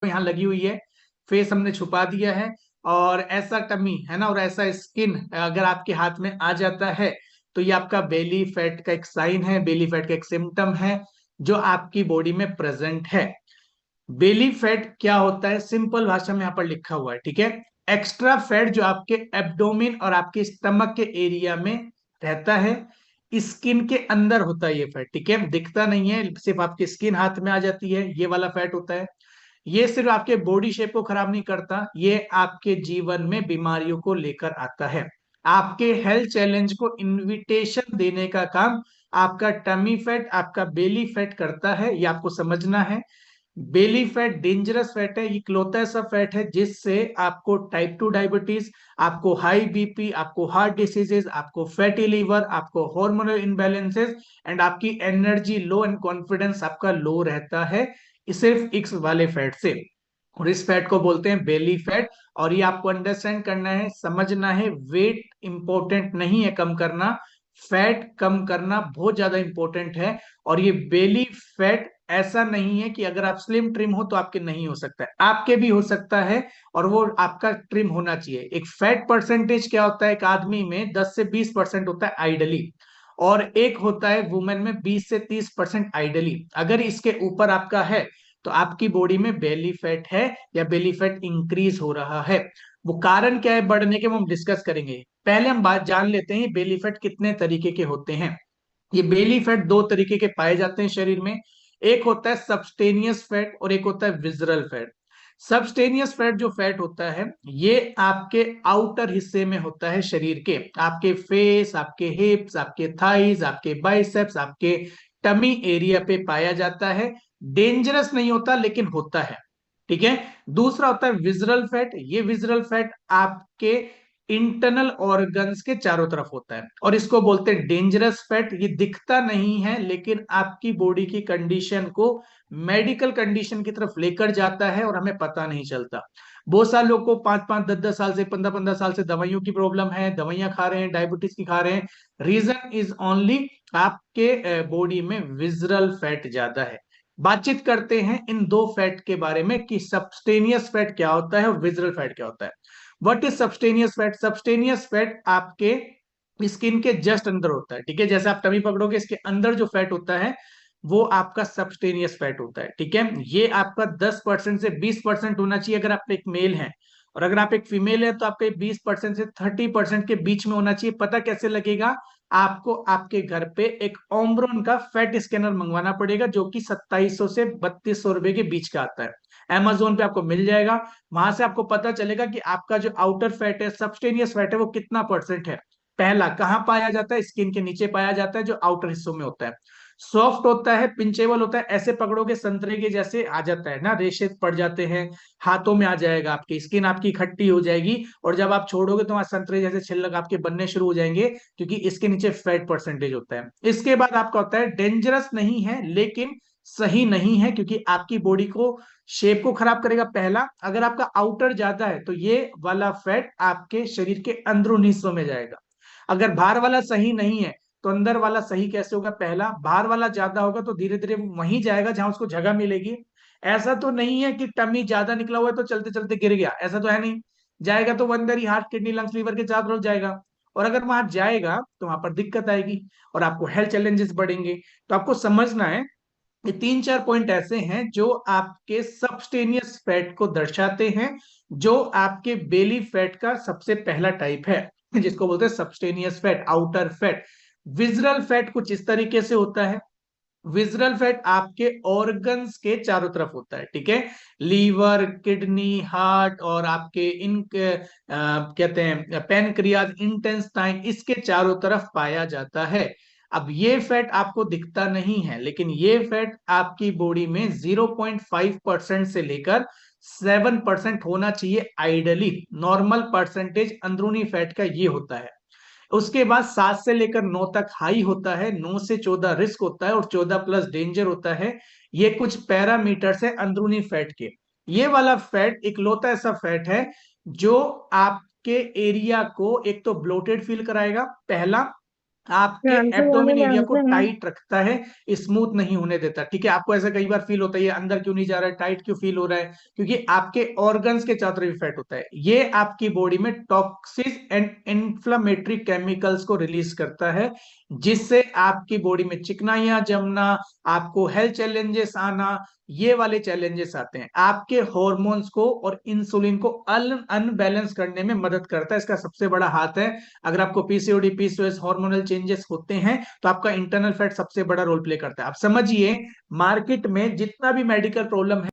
यहाँ लगी हुई है, फेस हमने छुपा दिया है, और ऐसा टमी है ना, और ऐसा स्किन अगर आपके हाथ में आ जाता है तो ये आपका बेली फैट का एक साइन है, बेली फैट का एक सिम्टम है जो आपकी बॉडी में प्रेजेंट है। बेली फैट क्या होता है, सिंपल भाषा में यहाँ पर लिखा हुआ है, ठीक है। एक्स्ट्रा फैट जो आपके एब्डोमेन और आपके स्टमक के एरिया में रहता है, स्किन के अंदर होता है ये फैट, ठीक है। दिखता नहीं है, सिर्फ आपकी स्किन हाथ में आ जाती है, ये वाला फैट होता है। ये सिर्फ आपके बॉडी शेप को खराब नहीं करता, ये आपके जीवन में बीमारियों को लेकर आता है। आपके हेल्थ चैलेंज को इनविटेशन देने का काम आपका टमी फैट, आपका बेली फैट करता है, ये आपको समझना है। बेली फैट डेंजरस फैट है, ये इकलौता ऐसा फैट है जिससे आपको टाइप 2 डायबिटीज, आपको हाई बीपी, आपको हार्ट डिसीजेज, आपको फैटी लीवर, आपको हार्मोनल इनबैलेंसेस एंड आपकी एनर्जी लो एंड कॉन्फिडेंस आपका लो रहता है, सिर्फ इस वाले फैट से। और इस फैट को बोलते हैं बेली फैट। और ये आपको अंडरस्टैंड करना है, समझना है, वेट इंपॉर्टेंट नहीं है कम करना, फैट कम करना बहुत ज्यादा इंपॉर्टेंट है। और ये बेली फैट ऐसा नहीं है कि अगर आप स्लिम ट्रिम हो तो आपके नहीं हो सकता है, आपके भी हो सकता है, और वो आपका ट्रिम होना चाहिए। एक फैट परसेंटेज क्या होता है, एक आदमी में 10 से 20% होता है आइडली, और एक होता है वुमेन में 20 से 30% आइडली। अगर इसके ऊपर आपका है तो आपकी बॉडी में बेली फैट है या बेली फैट इंक्रीज हो रहा है। वो कारण क्या है बढ़ने के, वो हम डिस्कस करेंगे। पहले हम बात जान लेते हैं बेली फैट कितने तरीके के होते हैं। ये बेली फैट दो तरीके के पाए जाते हैं शरीर में, एक होता है सबस्टेनियस फैट और एक होता है विजरल फैट। सबस्टेनियस फैट जो फैट होता है ये आपके आउटर हिस्से में होता है, शरीर के, आपके फेस, आपके हिप्स, आपके थाइज, आपके बाइसेप्स, आपके टमी एरिया पे पाया जाता है। डेंजरस नहीं होता लेकिन होता है, ठीक है। दूसरा होता है विजरल फैट, ये विजरल फैट आपके इंटरनल ऑर्गन्स के चारों तरफ होता है, और इसको बोलते हैं डेंजरस फैट। ये दिखता नहीं है लेकिन आपकी बॉडी की कंडीशन को मेडिकल कंडीशन की तरफ लेकर जाता है और हमें पता नहीं चलता। बहुत सारे लोग को 5-5, 10-10 साल से, 15-15 साल से दवाइयों की प्रॉब्लम है, दवाइयां खा रहे हैं, डायबिटीज की खा रहे हैं। रीजन इज ओनली आपके बॉडी में विजरल फैट ज्यादा है। बातचीत करते हैं इन दो फैट के बारे में कि सबस्टेनियस फैट क्या होता है और विजरल फैट क्या होता है। What is subcutaneous fat? Subcutaneous fat आपके स्किन के जस्ट अंदर होता है, ठीक है। जैसे आप टमी पकड़ोगे, इसके अंदर जो फैट होता है वो आपका सबस्टेनियस फैट होता है, ठीक है। ये आपका 10% से 20% होना चाहिए अगर आप एक मेल हैं, और अगर आप एक फीमेल है तो आपका 20% से 30% के बीच में होना चाहिए। पता कैसे लगेगा? आपको आपके घर पे एक ओम्ब्रोन का फैट स्कैनर मंगवाना पड़ेगा जो कि 2700 से 3200 रुपए के बीच का आता है। Amazon पे आपको मिल जाएगा, वहां से आपको पता चलेगा कि आपका जो आउटर फैट है, सबस्टेनियस फैट है, वो कितना परसेंट है। पहला कहाँ पाया जाता है? स्किन के नीचे पाया जाता है, जो आउटर हिस्सों में होता है। सॉफ्ट होता है, पिंचेबल होता है, ऐसे पकड़ोगे संतरे के जैसे आ जाता है ना, रेशे पड़ जाते हैं, हाथों में आ जाएगा, आपकी स्किन आपकी खट्टी हो जाएगी, और जब आप छोड़ोगे तो वहां संतरे जैसे छिलक आपके बनने शुरू हो जाएंगे, क्योंकि इसके नीचे फैट परसेंटेज होता है। इसके बाद आपका होता है डेंजरस नहीं है लेकिन सही नहीं है, क्योंकि आपकी बॉडी को शेप को खराब करेगा। पहला, अगर आपका आउटर ज्यादा है तो ये वाला फैट आपके शरीर के अंदरूनी हिस्सों में जाएगा। अगर बाहर वाला सही नहीं है तो अंदर वाला सही कैसे होगा? पहला, बाहर वाला ज्यादा होगा तो धीरे धीरे वहीं जाएगा जहां उसको जगह मिलेगी। ऐसा तो नहीं है कि टमी ज्यादा निकला हुआ है तो चलते चलते गिर गया, ऐसा तो है नहीं। जाएगा तो वो अंदर ही हार्ट, किडनी, लंग्स, लीवर के चारों तरफ जाएगा, और अगर वहां जाएगा तो वहां पर दिक्कत आएगी और आपको हेल्थ चैलेंजेस बढ़ेंगे। तो आपको समझना है, ये 3-4 पॉइंट ऐसे हैं जो आपके सबस्टेनियस फैट को दर्शाते हैं, जो आपके बेली फैट का सबसे पहला टाइप है, जिसको बोलते हैं subcutaneous fat, outer fat. Visceral fat कुछ इस तरीके से होता है। विजरल फैट आपके ऑर्गन्स के चारों तरफ होता है, ठीक है। लीवर, किडनी, हार्ट और आपके कहते हैं पेनक्रियाज, इंटेस्टाइन, इसके चारों तरफ पाया जाता है। अब ये फैट आपको दिखता नहीं है लेकिन ये फैट आपकी बॉडी में 0.5% से लेकर 7% होना चाहिए आइडली। नॉर्मल परसेंटेज अंदरूनी फैट का ये होता है। उसके बाद 7 से लेकर 9 तक हाई होता है, 9 से 14 रिस्क होता है, और 14 प्लस डेंजर होता है। ये कुछ पैरामीटर है अंदरूनी फैट के। ये वाला फैट इकलौता ऐसा फैट है जो आपके एरिया को एक तो ब्लोटेड फील कराएगा, पहला। आपके हाँ तो वो एब्डोमेन मेरा एरिया को आंसर है। टाइट रखता है, स्मूथ नहीं होने देता। ठीक है, आपको ऐसा कई बार फील होता है ये अंदर क्यों नहीं जा रहा है, टाइट क्यों फील हो रहा है, क्योंकि आपके ऑर्गन्स के चारों तरफ फैट होता है। ये आपकी बॉडी में टॉक्सिस एंड इन्फ्लामेटरी केमिकल्स को रिलीज करता है, जिससे आपकी बॉडी में चिकनाइयां जमना, आपको हेल्थ चैलेंजेस आना, ये वाले चैलेंजेस आते हैं। आपके हॉर्मोन्स को और इंसुलिन को अनबैलेंस करने में मदद करता है, इसका सबसे बड़ा हाथ है। अगर आपको पीसीओडी, पीसीओएस, हार्मोनल चेंजेस होते हैं तो आपका इंटरनल फैट सबसे बड़ा रोल प्ले करता है। आप समझिए, मार्केट में जितना भी मेडिकल प्रॉब्लम है